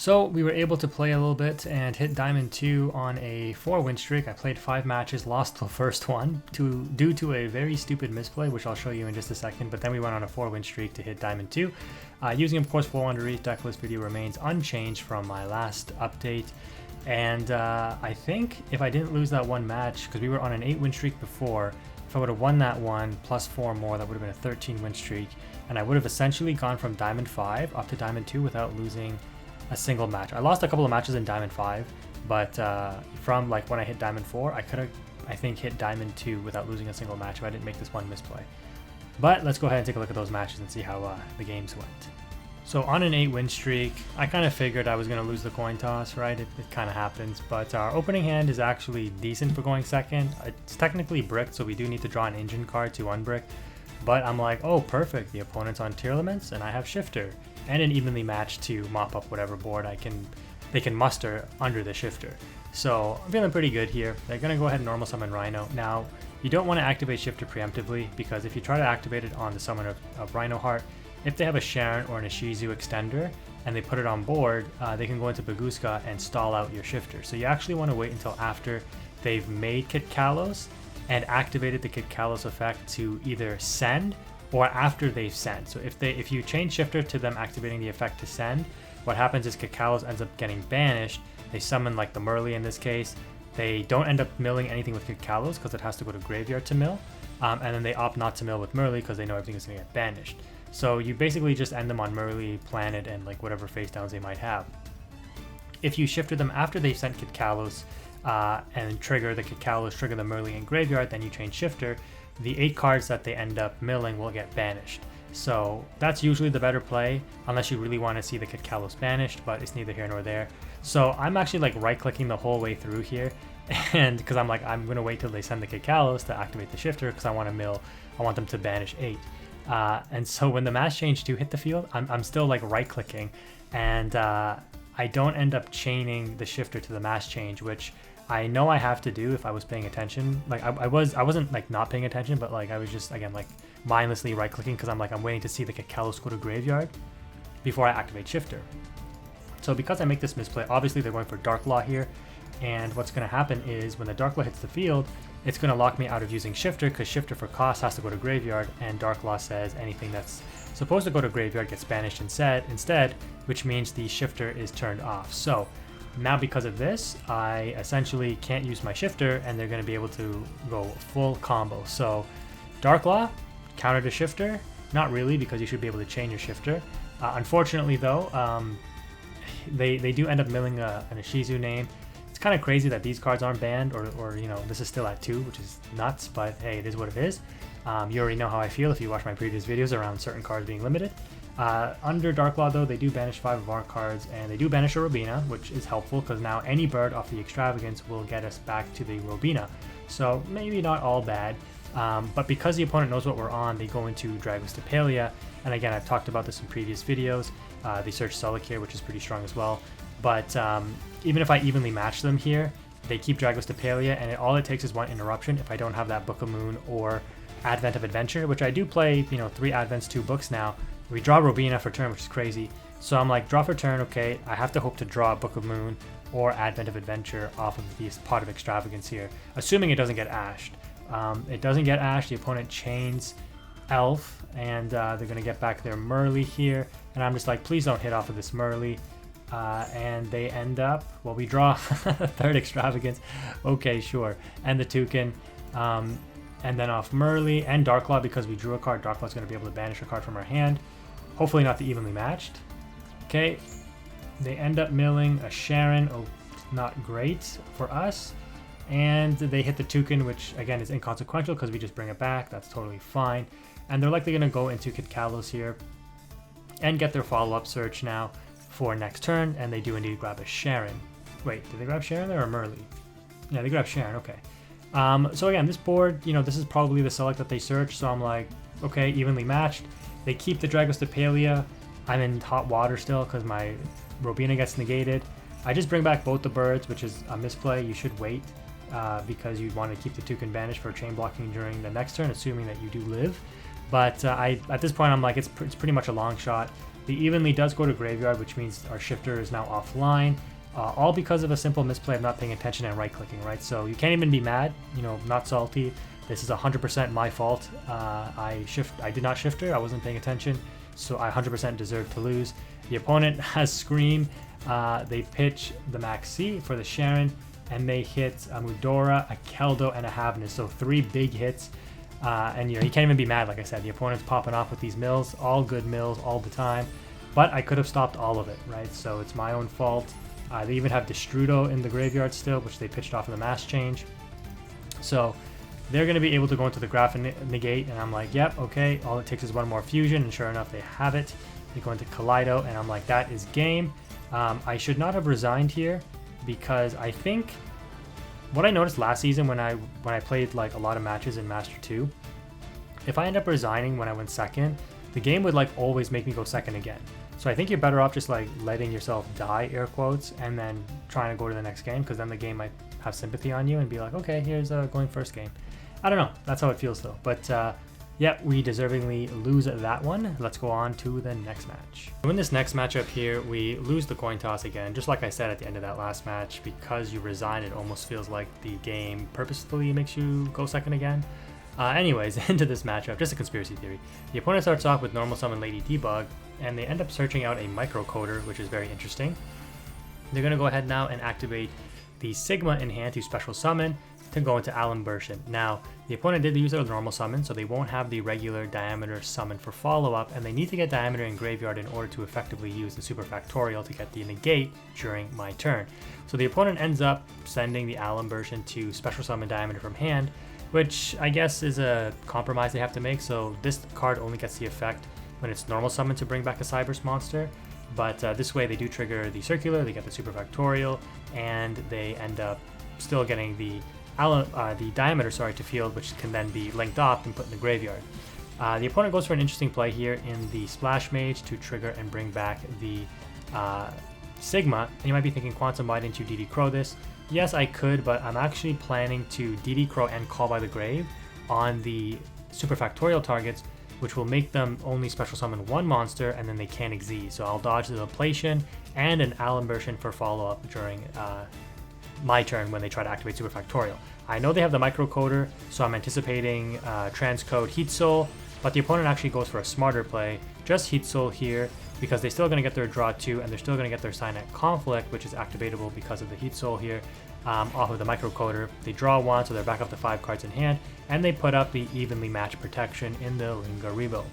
So we were able to play a little bit and hit Diamond 2 on a 4-win streak. I played 5 matches, lost the first one due to a very stupid misplay, which I'll show you in just a second, but then we went on a 4-win streak to hit Diamond 2. Using, of course, Floowandereeze decklist video remains unchanged from my last update. And I think if I didn't lose that one match, because we were on an 8-win streak before, if I would have won that one plus 4 more, that would have been a 13-win streak. And I would have essentially gone from Diamond 5 up to Diamond 2 without losing a single match. I lost a couple of matches in Diamond 5, but from like when I hit Diamond 4, I could have, I think, hit Diamond 2 without losing a single match if I didn't make this one misplay. But let's go ahead and take a look at those matches and see how the games went. So on an 8-win streak, I kind of figured I was going to lose the coin toss, right? It kind of happens, but our opening hand is actually decent for going second. It's technically bricked, so we do need to draw an engine card to unbrick. But I'm like, oh, perfect. The opponent's on Tearlaments, and I have Shifter and an evenly matched to mop up whatever board they can muster under the Shifter. So I'm feeling pretty good here. They're going to go ahead and normal summon Rhino. Now, you don't want to activate Shifter preemptively, because if you try to activate it on the summon of Rhino Heart, if they have a Sharon or an Ishizu extender and they put it on board, they can go into Baguska and stall out your Shifter. So you actually want to wait until after they've made Kit Kalos and activated the Kit Kalos effect to either send or after they've sent. So if you change Shifter to them activating the effect to send, what happens is Kit Kalos ends up getting banished. They summon like the Merly in this case. They don't end up milling anything with Kit Kalos because it has to go to graveyard to mill. And then they opt not to mill with Merly because they know everything is going to get banished. So you basically just end them on Merly, Planet, and like whatever face downs they might have. If you shifted them after they've sent Kit Kalos and trigger the Kit Kalos, trigger the Merly in graveyard, then you change Shifter, the 8 cards that they end up milling will get banished. So that's usually the better play, unless you really want to see the Kit Kalos banished, but it's neither here nor there. So I'm actually like right-clicking the whole way through here, and because I'm like, I'm going to wait till they send the Kit Kalos to activate the Shifter, because I want to mill, I want them to banish 8. And so when the Mass Change 2 hit the field, I'm still like right-clicking, and I don't end up chaining the Shifter to the Mass Change, which I know I have to do if I was paying attention. Like I wasn't like not paying attention, but like I was just, again, like mindlessly right-clicking because I'm like, I'm waiting to see the Kit Kalos go to graveyard before I activate Shifter. So because I make this misplay, obviously they're going for Dark Law here, and what's going to happen is when the Dark Law hits the field, it's going to lock me out of using Shifter, because Shifter for cost has to go to graveyard, and Dark Law says anything that's supposed to go to graveyard gets banished instead, which means the Shifter is turned off. So now because of this, I essentially can't use my Shifter, and they're going to be able to go full combo. So Dark Law, counter to Shifter, not really, because you should be able to chain your Shifter. Unfortunately though, they do end up milling an Ishizu name. It's kind of crazy that these cards aren't banned, or you know, this is still at 2, which is nuts, but hey, it is what it is. You already know how I feel if you watch my previous videos around certain cards being limited. Under Dark Law though, they do banish 5 of our cards, and they do banish a Robina, which is helpful because now any bird off the Extravagance will get us back to the Robina. So maybe not all bad, but because the opponent knows what we're on, they go into Dragostapelia, and again, I've talked about this in previous videos. They search Solitaire, which is pretty strong as well. But even if I evenly match them here, they keep Dragostapelia, and all it takes is 1 interruption if I don't have that Book of Moon or Advent of Adventure, which I do play, you know, 3 Advents, 2 books now. We draw Robina for turn, which is crazy. So I'm like, draw for turn, okay, I have to hope to draw Book of Moon or Advent of Adventure off of this Pot of Extravagance here, assuming it doesn't get ashed. It doesn't get ashed, the opponent chains Elf, and they're going to get back their Merly here, and I'm just like, please don't hit off of this Merly. And they end up, well, we draw a 3rd Extravagance, okay, sure, and the Toucan, and then off Merly and Dark Law, because we drew a card, Dark Law is going to be able to banish a card from our hand, hopefully not the evenly matched. Okay, they end up milling a Sharon, oh, not great for us, and they hit the Toucan, which again is inconsequential because we just bring it back, that's totally fine, and they're likely going to go into Kit Kalos here and get their follow-up search now for next turn, and they do indeed grab a Sharon. Wait, did they grab Sharon there or Merly? Yeah, they grab Sharon, okay. So again, this board, you know, this is probably the select that they search, so I'm like, okay, evenly matched. They keep the Dragostapelia. I'm in hot water still because my Robina gets negated. I just bring back both the birds, which is a misplay. You should wait because you want to keep the Toucan banished for chain blocking during the next turn, assuming that you do live. But at this point, I'm like, it's pretty much a long shot. The Evenly does go to graveyard, which means our shifter is now offline. All because of a simple misplay of not paying attention and right-clicking, right? So you can't even be mad, you know, not salty. This is 100% my fault. I did not shifter, I wasn't paying attention, so I 100% deserve to lose. The opponent has Scream. They pitch the Max C for the Sharon, and they hit a Mudora, a Keldo, and a Havness. So 3 big hits. And you know, you can't even be mad, like I said. The opponent's popping off with these mills, all good mills all the time. But I could have stopped all of it, right? So it's my own fault. They even have Destrudo in the graveyard still, which they pitched off of the mass change. So they're going to be able to go into the graph and negate, and I'm like, yep, okay, all it takes is one more fusion, and sure enough, they have it. They go into Kaleido, and I'm like, that is game. I should not have resigned here, because I think what I noticed last season when I played like a lot of matches in Master 2, if I end up resigning when I went second, the game would like always make me go second again. So I think you're better off just like letting yourself die, air quotes, and then trying to go to the next game, because then the game might have sympathy on you and be like, okay, here's going first game. I don't know. That's how it feels though. But yeah, we deservingly lose that one. Let's go on to the next match. So in this next matchup here, we lose the coin toss again. Just like I said at the end of that last match, because you resign, it almost feels like the game purposefully makes you go second again. Anyways, into this matchup, just a conspiracy theory. The opponent starts off with normal summon Lady Debug, and they end up searching out a microcoder, which is very interesting. They're going to go ahead now and activate the Sigma in hand to special summon to go into Alimbertion. Now, the opponent did use their normal summon, so they won't have the regular Diameter summon for follow-up, and they need to get Diameter in graveyard in order to effectively use the Super Factorial to get the negate during my turn. So the opponent ends up sending the Alimbertion to special summon Diameter from hand, which I guess is a compromise they have to make. So this card only gets the effect when it's normal summon to bring back a Cyberse monster, but this way they do trigger the Circular, they get the Super Factorial, and they end up still getting the Diameter to field, which can then be linked off and put in the graveyard. The opponent goes for an interesting play here in the Splash Mage to trigger and bring back the Sigma, and you might be thinking, Quantum, why didn't you DD Crow this? Yes, I could, but I'm actually planning to DD Crow and Call by the Grave on the Super Factorial targets, which will make them only special summon one monster, and then they can't Xyz. So I'll dodge the Depletion and an Alimbertion for follow-up during my turn when they try to activate Super Factorial. I know they have the microcoder, so I'm anticipating transcode Heat Soul, but the opponent actually goes for a smarter play, just Heat Soul here, because they're still going to get their draw 2, and they're still going to get their Signet Conflict, which is activatable because of the Heat Soul here, off of the microcoder. They draw 1, so they're back up to 5 cards in hand, and they put up the evenly matched protection in the Lingaribo.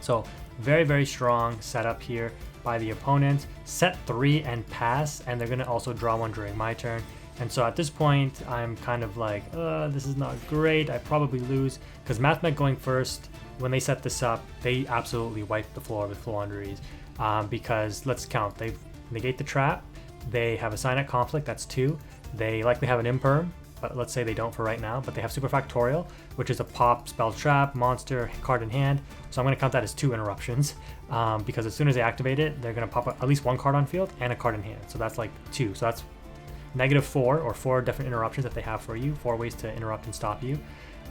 So very, very strong setup here by the opponent. Set 3 and pass, and they're going to also draw 1 during my turn. And so at this point, I'm kind of like, this is not great. I probably lose, because Mathmech going first, when they set this up, they absolutely wipe the floor with Floowandereeze. Because let's count. They negate the trap. They have a Signet Conflict, that's 2. They likely have an Imperm, but let's say they don't for right now. But they have Super Factorial, which is a pop, spell trap, monster, card in hand. So I'm going to count that as 2 interruptions. Because as soon as they activate it, they're going to pop at least 1 card on field and a card in hand. So that's like 2. So that's -4, or 4 different interruptions that they have for you, 4 ways to interrupt and stop you.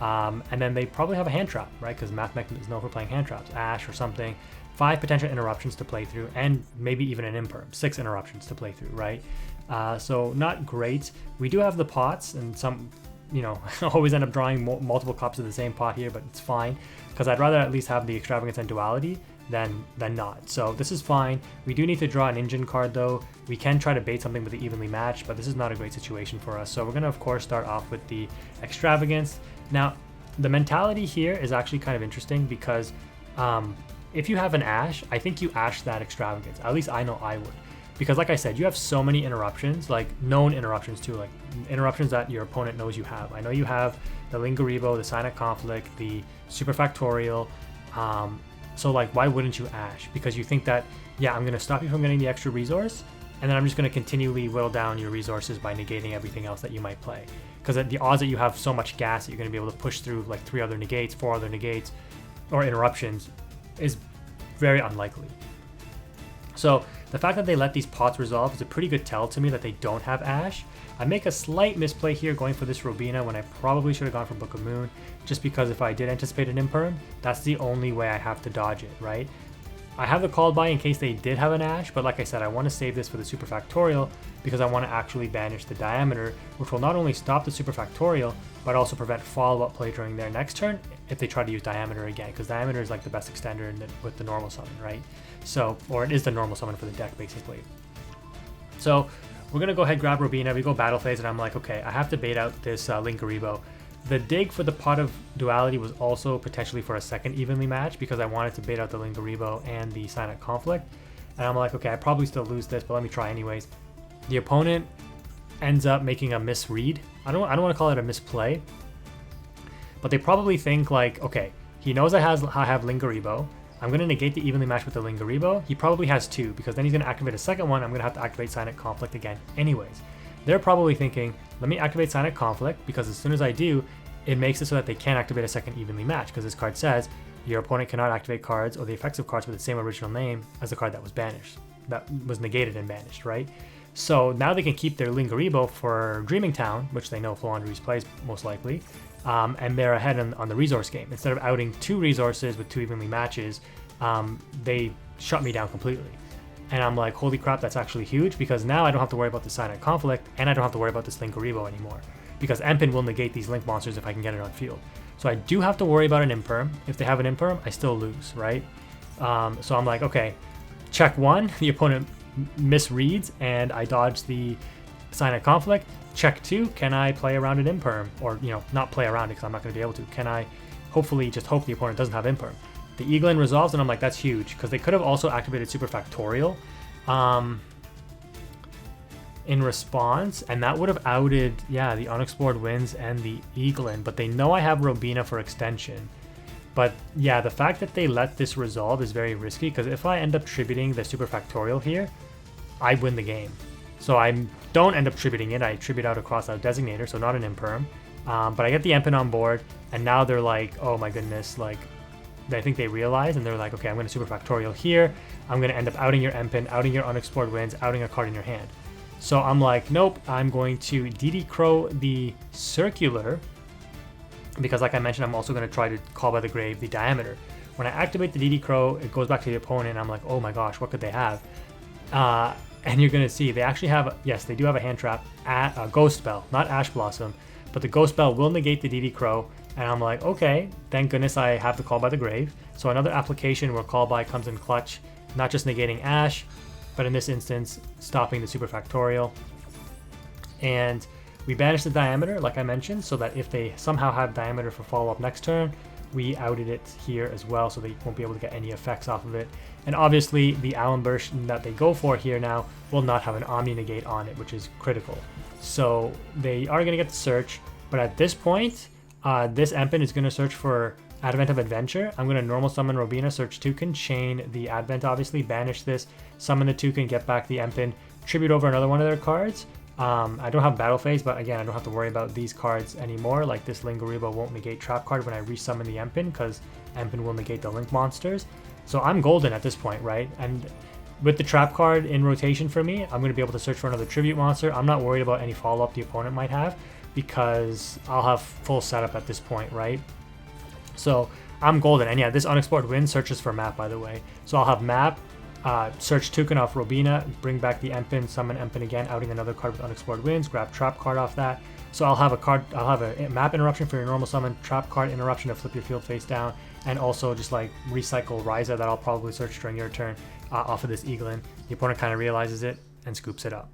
And then they probably have a hand trap, right? Because Mathmech is known for playing hand traps, Ash or something. 5 potential interruptions to play through, and maybe even an Imperm. 6 interruptions to play through, right? So not great. We do have the pots, and some, you know, always end up drawing multiple copies of the same pot here, but it's fine, because I'd rather at least have the Extravagance and Duality than not. So this is fine. We do need to draw an engine card though. We can try to bait something with the evenly matched, but this is not a great situation for us. So we're going to of course start off with the Extravagance. Now the mentality here is actually kind of interesting, because if you have an Ash, I think you Ash that Extravagance. At least I know I would, because like I said, you have so many interruptions, like known interruptions too, like interruptions that your opponent knows you have. I know you have the Lingaribo, the Signet Conflict, the Super Factorial. So like, why wouldn't you Ash? Because you think that, yeah, I'm going to stop you from getting the extra resource, and then I'm just going to continually whittle down your resources by negating everything else that you might play. Because the odds that you have so much gas that you're going to be able to push through like 3 other negates, 4 other negates, or interruptions is very unlikely. So the fact that they let these pots resolve is a pretty good tell to me that they don't have Ash. I make a slight misplay here going for this Robina when I probably should have gone for Book of Moon, just because if I did anticipate an Imperm, that's the only way I have to dodge it, right? I have the called by in case they did have an Ash, but like I said, I want to save this for the super factorial because I want to actually banish the diameter, which will not only stop the super factorial, but also prevent follow-up play during their next turn if they try to use diameter again, because diameter is like the best extender with the normal summon, right? So, or it is the normal summon for the deck basically. So we're gonna go ahead, grab Robina, we go battle phase, and I'm like, okay, I have to bait out this Linkuriboh. The dig for the Pot of Duality was also potentially for a second evenly match because I wanted to bait out the Linkuriboh and the Silent Conflict. And I'm like, okay, I probably still lose this, but let me try anyways. The opponent ends up making a misread. I don't want to call it a misplay, but they probably think like, okay, he knows I have Linkuriboh. I'm going to negate the evenly match with the Linkuriboh. He probably has two because then he's going to activate a second one. I'm going to have to activate Silent Conflict again anyways. They're probably thinking, let me activate Silent Conflict because as soon as I do, it makes it so that they can't activate a second evenly match because this card says your opponent cannot activate cards or the effects of cards with the same original name as the card that was banished, that was negated and banished, right? So now they can keep their Linkuriboh for Dreaming Town, which they know Floowandereeze plays most likely, and they're ahead on the resource game. Instead of outing 2 resources with 2 evenly matches, they shut me down completely. And I'm like, holy crap, that's actually huge because now I don't have to worry about the Silent Conflict and I don't have to worry about this Linkuriboh anymore because Empen will negate these Link monsters if I can get it on field. So I do have to worry about an Imperm. If they have an Imperm, I still lose, right? So I'm like, okay, check 1, the opponent misreads and I dodge the Silent Conflict. Check 2, can I play around an Imperm? Or, you know, not play around it because I'm not going to be able to. Can I hopefully just hope the opponent doesn't have Imperm? The Eaglin resolves, and I'm like, that's huge, because they could have also activated Super Factorial in response, and that would have outed, yeah, the Unexplored Winds and the Eaglin, but they know I have Robina for extension. But yeah, the fact that they let this resolve is very risky, because if I end up tributing the Super Factorial here, I win the game. So I don't end up tributing it, I tribute out a Crossout Designator, so not an Imperm, but I get the Empen on board, and now they're like, oh my goodness, like, I think they realize and they're like, okay, I'm going to Super Factorial here. I'm going to end up outing your Empen, outing your Unexplored Winds, outing a card in your hand. So I'm like, nope, I'm going to DD Crow the Circular because like I mentioned, I'm also going to try to call by the grave the Diameter. When I activate the DD Crow, it goes back to the opponent and I'm like, oh my gosh, what could they have? And you're going to see they actually have, yes, they do have a hand trap, a Ghost Spell, not Ash Blossom, but the Ghost Spell will negate the DD Crow. And I'm like, okay, thank goodness I have the Call by the Grave. So another application where Call by comes in clutch, not just negating Ash, but in this instance, stopping the Super Factorial. And we banish the Diameter, like I mentioned, so that if they somehow have Diameter for follow-up next turn, we outed it here as well, so they won't be able to get any effects off of it. And obviously, the Allen Burst that they go for here now will not have an Omni Negate on it, which is critical. So they are going to get the search, but at this point, this Empen is going to search for Advent of Adventure. I'm going to normal summon Robina, search Toucan, chain the Advent obviously, banish this, summon the Toucan, get back the Empen, tribute over another one of their cards. I don't have Battle Phase, but again, I don't have to worry about these cards anymore. Like this Linkuriboh won't negate Trap card when I resummon the Empen because Empen will negate the Link monsters. So I'm golden at this point, right? And with the Trap card in rotation for me, I'm going to be able to search for another Tribute monster. I'm not worried about any follow-up the opponent might have, because I'll have full setup at this point, right? So I'm golden. And yeah, this Unexplored Wind searches for map, by the way. So I'll have map, search Toucan off Robina, bring back the Empen, summon Empen again, outing another card with Unexplored Winds, grab Trap card off that. So I'll have a map interruption for your normal summon, Trap card interruption to flip your field face down, and also just like recycle Ryza that I'll probably search during your turn off of this Eaglin. The opponent kind of realizes it and scoops it up.